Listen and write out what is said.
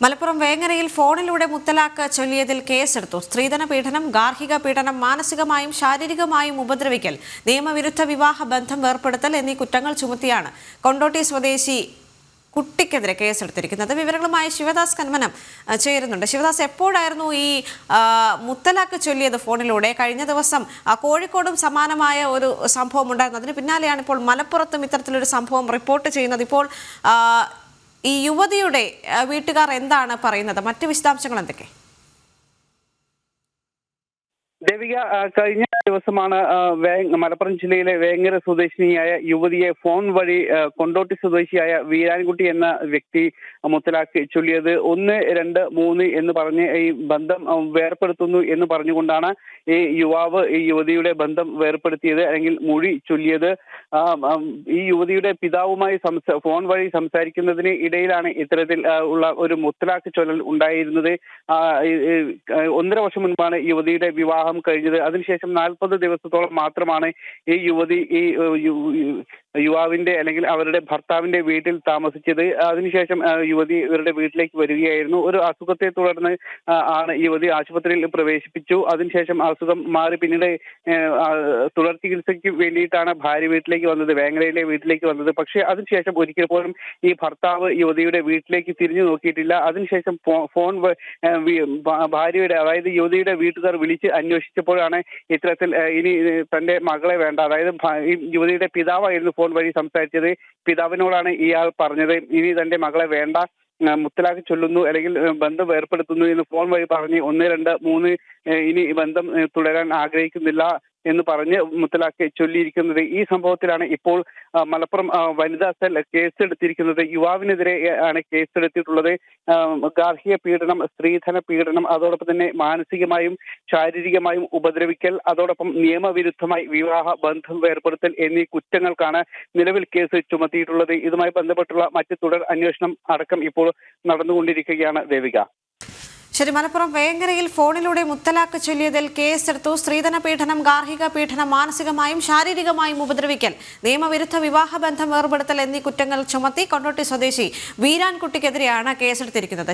മലപ്പുറം വേങ്ങരയിൽ ഫോണിലൂടെ മുത്തലാഖ് ചൊല്ലിയതിൽ കേസെടുത്തു. സ്ത്രീധന പീഡനം, ഗാർഹിക പീഡനം, മാനസികമായും ശാരീരികമായും ഉപദ്രവിക്കൽ, നിയമവിരുദ്ധ വിവാഹ ബന്ധം വേർപ്പെടുത്തൽ എന്നീ കുറ്റങ്ങൾ ചുമത്തിയാണ് കൊണ്ടോട്ടി സ്വദേശി കുട്ടിക്കെതിരെ കേസെടുത്തിരിക്കുന്നത്. വിവരങ്ങളുമായി ശിവദാസ് കന്മനം ചേരുന്നുണ്ട്. ശിവദാസ്, എപ്പോഴായിരുന്നു ഈ മുത്തലാഖ് ചൊല്ലിയത് ഫോണിലൂടെ? കഴിഞ്ഞ ദിവസം കോഴിക്കോടും സമാനമായ ഒരു സംഭവം ഉണ്ടായിരുന്നു. അതിന് പിന്നാലെയാണ് ഇപ്പോൾ മലപ്പുറത്തും ഇത്തരത്തിലൊരു സംഭവം റിപ്പോർട്ട് ചെയ്യുന്നത്. ഇപ്പോൾ ഈ യുവതിയുടെ വീട്ടുകാർ എന്താണ് പറയുന്നത്? മറ്റ് വിശദാംശങ്ങൾ എന്തൊക്കെ? ദേവിക, കഴിഞ്ഞ ദിവസമാണ് മലപ്പുറം ജില്ലയിലെ വേങ്ങര സ്വദേശിനിയായ യുവതിയെ ഫോൺ വഴി കൊണ്ടോട്ടി സ്വദേശിയായ വീരാൻകുട്ടി എന്ന വ്യക്തി മുത്തലാഖ് ചൊല്ലിയത്. 1, 2, 3 എന്ന് പറഞ്ഞ് ഈ ബന്ധം വേർപ്പെടുത്തുന്നു എന്ന് പറഞ്ഞുകൊണ്ടാണ് ഈ യുവാവ് ഈ യുവതിയുടെ ബന്ധം വേർപ്പെടുത്തിയത്, അല്ലെങ്കിൽ മൊഴി ചൊല്ലിയത്. ഈ യുവതിയുടെ പിതാവുമായി ഫോൺ വഴി സംസാരിക്കുന്നതിന് ഇടയിലാണ് ഇത്തരത്തിൽ ഉള്ള ഒരു മുത്തലാഖ് ചൊല്ലൽ ഉണ്ടായിരുന്നത്. 1.5 വർഷം മുൻപാണ് യുവതിയുടെ വിവാഹം കഴിഞ്ഞത്. അതിനുശേഷം 40 ദിവസത്തോളം മാത്രമാണ് ഈ യുവതി ഈ യുവാവിന്റെ അല്ലെങ്കിൽ അവരുടെ ഭർത്താവിന്റെ വീട്ടിൽ താമസിച്ചത്. അതിനുശേഷം യുവതി ഇവരുടെ വീട്ടിലേക്ക് വരികയായിരുന്നു. ഒരു അസുഖത്തെ തുടർന്ന് ആണ് യുവതി ആശുപത്രിയിൽ പ്രവേശിപ്പിച്ചു. അതിനുശേഷം അസുഖം മാറി പിന്നീട് തുടർ ചികിത്സയ്ക്ക് വേണ്ടിയിട്ടാണ് ഭാര്യ വീട്ടിലേക്ക് വന്നത്, വേങ്ങരയിലെ വീട്ടിലേക്ക് വന്നത്. പക്ഷേ അതിനുശേഷം ഒരിക്കൽ പോലും ഈ ഭർത്താവ് യുവതിയുടെ വീട്ടിലേക്ക് തിരിഞ്ഞു നോക്കിയിട്ടില്ല. അതിനുശേഷം ഫോൺ ഭാര്യയുടെ, അതായത് യുവതിയുടെ വീട്ടുകാർ വിളിച്ച് അന്വേഷിച്ചപ്പോഴാണ് ഇത്തരത്തിൽ ഇനി തന്റെ മകളെ വേണ്ട, അതായത് ഈ യുവതിയുടെ പിതാവായിരുന്നു ഫോൺ വഴി സംസാരിച്ചത്. പിതാവിനോടാണ് ഇയാൾ പറഞ്ഞത് ഇനി തന്റെ മകളെ വേണ്ട, മുത്തലാഖ് ചൊല്ലുന്നു അല്ലെങ്കിൽ ബന്ധം ഏർപ്പെടുത്തുന്നു എന്ന് ഫോൺ വഴി പറഞ്ഞ് 1, 2, 3 ഇനി ബന്ധം തുടരാൻ ആഗ്രഹിക്കുന്നില്ല എന്ന് പറഞ്ഞ് മുത്തലാഖ് ചൊല്ലിയിരിക്കുന്നത്. ഈ സംഭവത്തിലാണ് ഇപ്പോൾ മലപ്പുറം വനിതാ സെൽ കേസെടുത്തിരിക്കുന്നത്. യുവാവിനെതിരെ ആണ് കേസെടുത്തിട്ടുള്ളത്. ഗാർഹിക പീഡനം, സ്ത്രീധന പീഡനം, അതോടൊപ്പം തന്നെ മാനസികമായും ശാരീരികമായും ഉപദ്രവിക്കൽ, അതോടൊപ്പം നിയമവിരുദ്ധമായി വിവാഹ ബന്ധം വേർപ്പെടുത്തൽ എന്നീ കുറ്റങ്ങൾക്കാണ് നിലവിൽ കേസ് ചുമത്തിയിട്ടുള്ളത്. ഇതുമായി ബന്ധപ്പെട്ടുള്ള മറ്റ് തുടർ അന്വേഷണം അടക്കം ഇപ്പോൾ നടന്നുകൊണ്ടിരിക്കുകയാണ്. ദേവിക, ശരി. മലപ്പുറം വേങ്ങരയിൽ ഫോണിലൂടെ മുത്തലാഖ് ചൊല്ലിയതിൽ കേസെടുത്തു. സ്ത്രീധന പീഡനം, ഗാർഹിക പീഡനം, മാനസികമായും ശാരീരികമായും ഉപദ്രവിക്കൽ, നിയമവിരുദ്ധ വിവാഹ ബന്ധം വേർപെടുത്തൽ എന്നീ കുറ്റങ്ങൾ ചുമത്തി കൊണ്ടോട്ടി സ്വദേശി വീരാൻകുട്ടിക്കെതിരെയാണ് കേസെടുത്തിരിക്കുന്നത്.